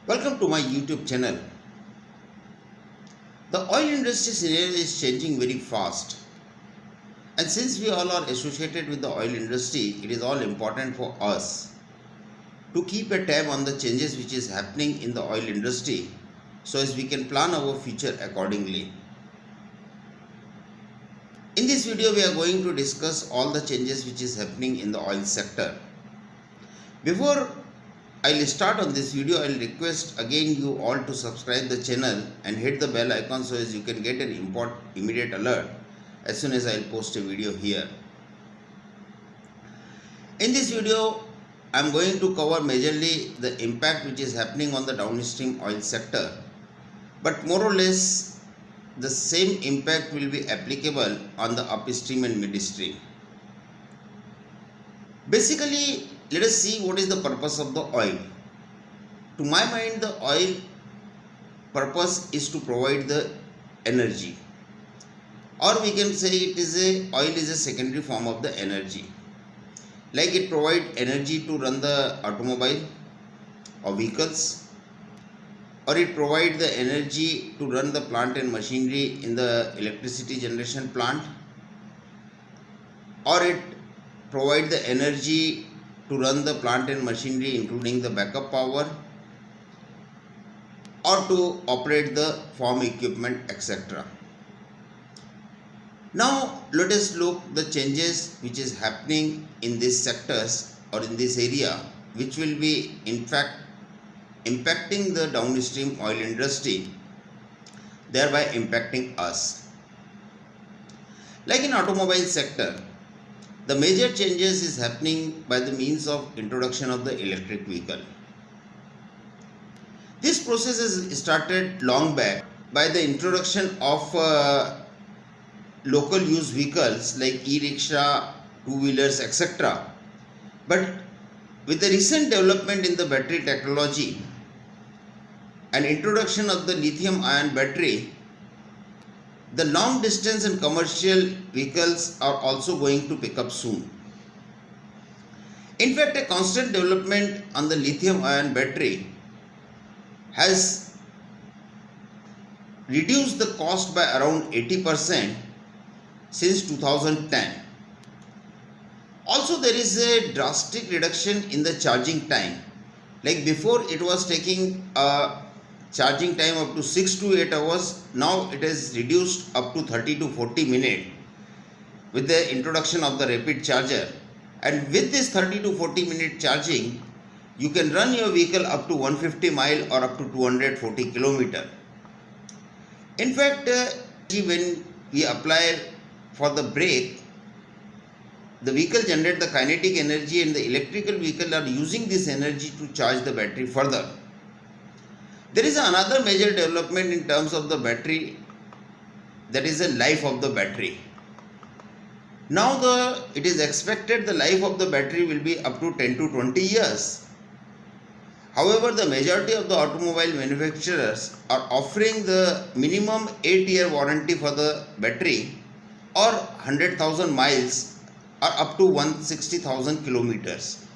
Welcome to my YouTube channel. The oil industry scenario is changing very fast. And since we all are associated with the oil industry, it is all important for us to keep a tab on the changes which is happening in the oil industry so as we can plan our future accordingly. In this video, we are going to discuss all the changes which is happening in the oil sector. Before I'll start on this video, I'll request again you all to subscribe the channel and hit the bell icon so as you can get an immediate alert as soon as I'll post a video here. In this video, I'm going to cover majorly the impact which is happening on the downstream oil sector, but more or less the same impact will be applicable on the upstream and midstream. Basically, let us see what is the purpose of the oil. To my mind, the oil purpose is to provide the energy, or we can say oil is a secondary form of the energy. Like it provides energy to run the automobile or vehicles, or it provides the energy to run the plant and machinery in the electricity generation plant, or it provide the energy to run the plant and machinery including the backup power, or to operate the farm equipment, etc. Now let us look the changes which is happening in these sectors or in this area, which will be in fact impacting the downstream oil industry, thereby impacting us. Like in automobile sector, the major changes is happening by the means of introduction of the electric vehicle. This process is started long back by the introduction of local use vehicles like e-rickshaw, two-wheelers, etc. But with the recent development in the battery technology and introduction of the lithium ion battery, the long distance and commercial vehicles are also going to pick up soon. In fact, a constant development on the lithium ion battery has reduced the cost by around 80% since 2010. Also, there is a drastic reduction in the charging time. Like before, it was taking a charging time up to 6 to 8 hours. Now it is reduced up to 30 to 40 minutes with the introduction of the rapid charger. And with this 30 to 40 minute charging, you can run your vehicle up to 150 mile or up to 240 kilometer. In fact, when we apply for the brake, the vehicle generates the kinetic energy and the electrical vehicle are using this energy to charge the battery further. There is another major development in terms of the battery, that is the life of the battery. Now it is expected the life of the battery will be up to 10 to 20 years. However, the majority of the automobile manufacturers are offering the minimum 8-year warranty for the battery, or 100,000 miles or up to 160,000 kilometers.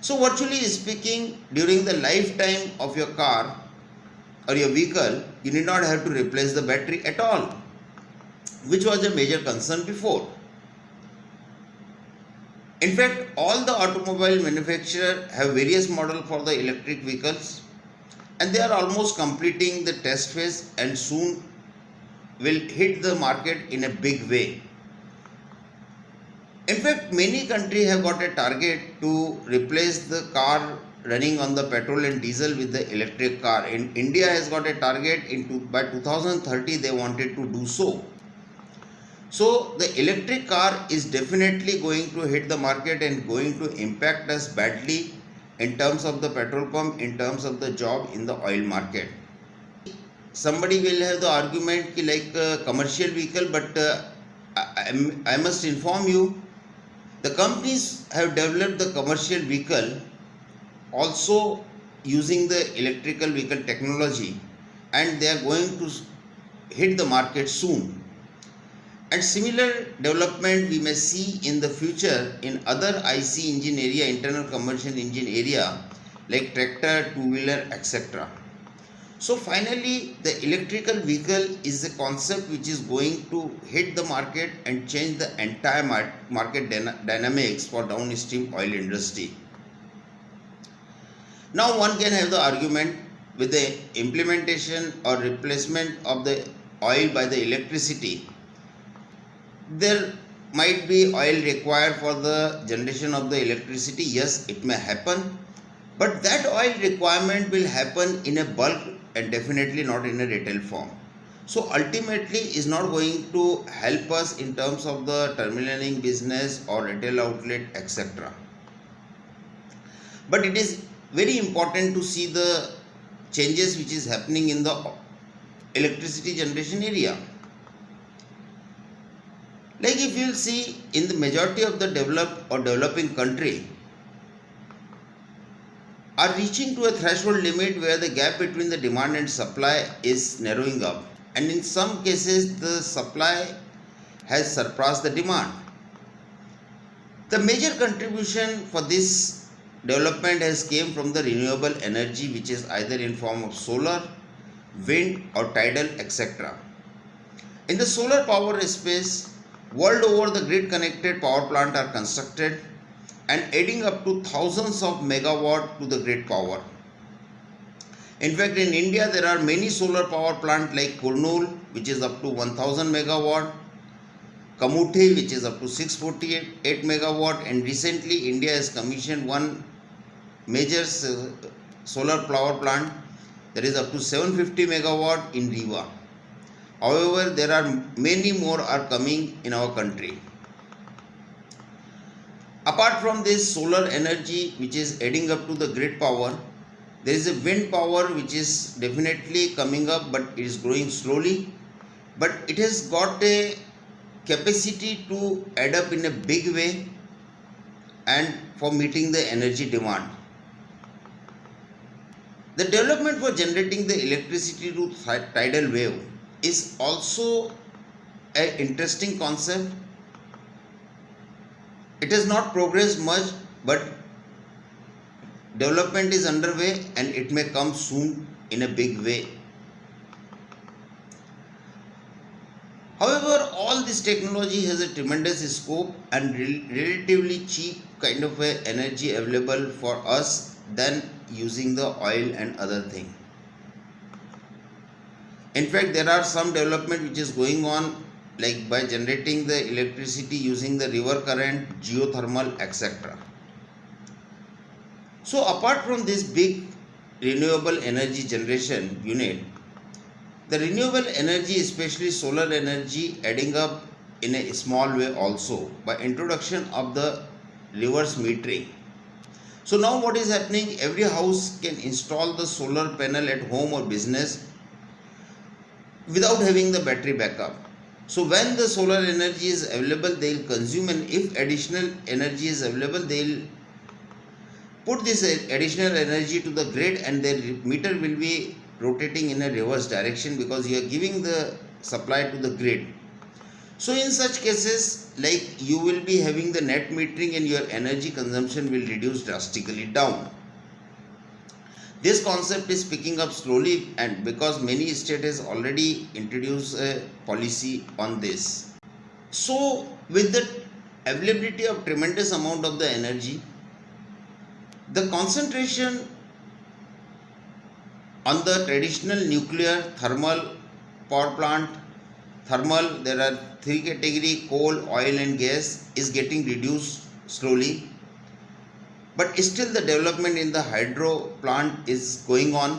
So virtually speaking, during the lifetime of your car or your vehicle, you need not have to replace the battery at all, which was a major concern before. In fact, all the automobile manufacturers have various models for the electric vehicles, and they are almost completing the test phase and soon will hit the market in a big way. In fact, many countries have got a target to replace the car running on the petrol and diesel with the electric car. In India has got a target by 2030 they wanted to do so. So the electric car is definitely going to hit the market and going to impact us badly in terms of the petrol pump, in terms of the job in the oil market. Somebody will have the argument like commercial vehicle, but I must inform you, the companies have developed the commercial vehicle also using the electrical vehicle technology, and they are going to hit the market soon. And similar development we may see in the future in other IC engine area, internal combustion engine area, like tractor, two-wheeler, etc. So finally, the electrical vehicle is a concept which is going to hit the market and change the entire market dynamics for downstream oil industry. Now one can have the argument with the implementation or replacement of the oil by the electricity. There might be oil required for the generation of the electricity. Yes, it may happen, but that oil requirement will happen in a bulk and definitely not in a retail form. So ultimately is not going to help us in terms of the terminaling business or retail outlet, etc. But it is very important to see the changes which is happening in the electricity generation area. Like if you will see in the majority of the developed or developing country are reaching to a threshold limit where the gap between the demand and supply is narrowing up, and in some cases the supply has surpassed the demand. The major contribution for this development has came from the renewable energy, which is either in form of solar, wind or tidal, etc. In the solar power space, world over the grid connected power plant are constructed and adding up to thousands of megawatt to the grid power. In fact, in India there are many solar power plant like Kurnool, which is up to 1000 megawatt, Kamuthi, which is up to 648 megawatt, and recently India has commissioned one major solar power plant that is up to 750 megawatt in Rewa. However, there are many more are coming in our country. Apart from this solar energy which is adding up to the grid power, there is a wind power which is definitely coming up, but it is growing slowly, but it has got a capacity to add up in a big way and for meeting the energy demand. The development for generating the electricity through tidal wave is also an interesting concept. It has not progressed much, but development is underway and it may come soon in a big way. However, all this technology has a tremendous scope and relatively cheap kind of a energy available for us than using the oil and other thing. In fact, there are some development which is going on, like by generating the electricity using the river current, geothermal, etc. So apart from this big renewable energy generation unit, the renewable energy, especially solar energy, adding up in a small way also by introduction of the reverse metering. So now what is happening, every house can install the solar panel at home or business without having the battery backup. So when the solar energy is available, they will consume, and if additional energy is available, they will put this additional energy to the grid, and their meter will be rotating in a reverse direction because you are giving the supply to the grid. So in such cases, like you will be having the net metering and your energy consumption will reduce drastically down. This concept is picking up slowly, and because many states has already introduced a policy on this. So with the availability of tremendous amount of the energy, the concentration on the traditional nuclear, thermal power plant, there are three category: coal, oil and gas, is getting reduced slowly. But still the development in the hydro plant is going on,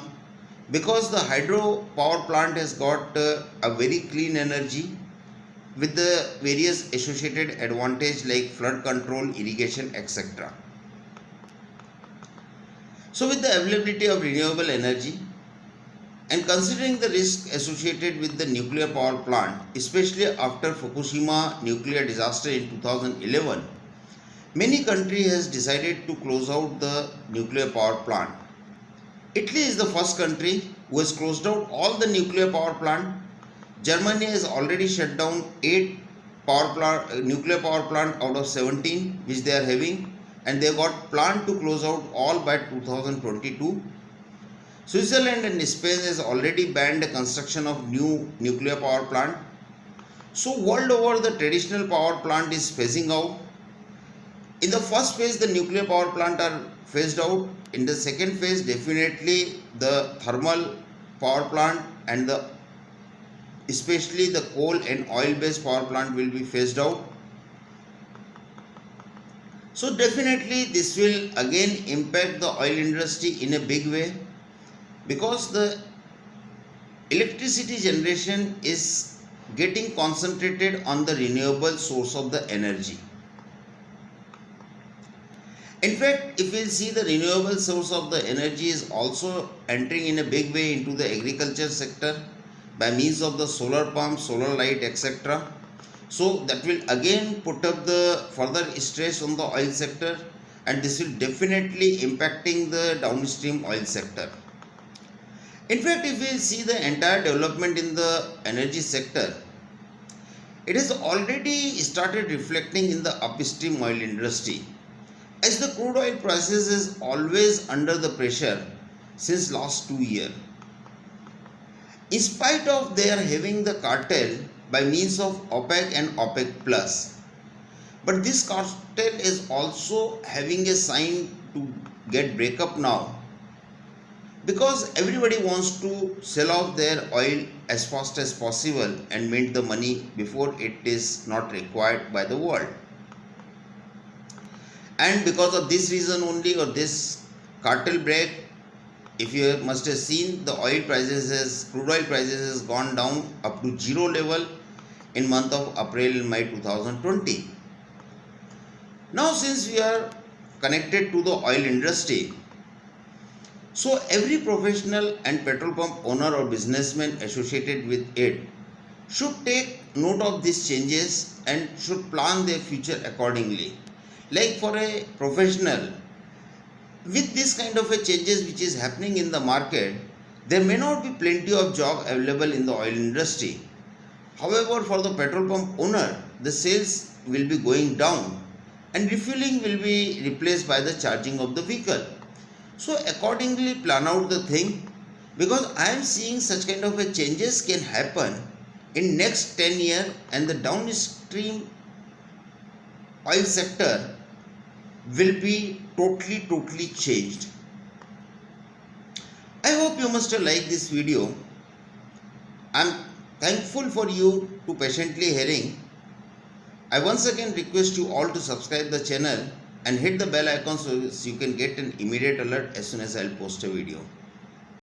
because the hydro power plant has got a very clean energy with the various associated advantage like flood control, irrigation, etc. So with the availability of renewable energy and considering the risk associated with the nuclear power plant, especially after Fukushima nuclear disaster in 2011, many countries has decided to close out the nuclear power plant. Italy is the first country who has closed out all the nuclear power plant. Germany has already shut down 8 nuclear power plant out of 17 which they are having, and they got planned to close out all by 2022. Switzerland and Spain has already banned the construction of new nuclear power plant. So world over the traditional power plant is phasing out. In the first phase, the nuclear power plant are phased out. In the second phase, definitely the thermal power plant and the especially the coal and oil based power plant will be phased out. So definitely this will again impact the oil industry in a big way, because the electricity generation is getting concentrated on the renewable source of the energy. In fact, if we see, the renewable source of the energy is also entering in a big way into the agriculture sector by means of the solar pump, solar light, etc. So that will again put up the further stress on the oil sector, and this will definitely impacting the downstream oil sector. In fact, if we see the entire development in the energy sector, it has already started reflecting in the upstream oil industry, as the crude oil prices is always under the pressure since last 2 years. In spite of their having the cartel by means of OPEC and OPEC plus, but this cartel is also having a sign to get breakup now, because everybody wants to sell off their oil as fast as possible and mint the money before it is not required by the world. And because of this reason only, or this cartel break, if you must have seen, the crude oil prices has gone down up to zero level in month of April and May 2020. Now since we are connected to the oil industry, so every professional and petrol pump owner or businessman associated with it should take note of these changes and should plan their future accordingly. Like for a professional, with this kind of a changes which is happening in the market, there may not be plenty of job available in the oil industry. However, for the petrol pump owner, the sales will be going down and refueling will be replaced by the charging of the vehicle. So accordingly plan out the thing, because I am seeing such kind of a changes can happen in next 10 years, and the downstream oil sector will be totally changed. I hope you must have liked this video. I am thankful for you to patiently hearing. I once again request you all to subscribe the channel and hit the bell icon so you can get an immediate alert as soon as I'll post a video.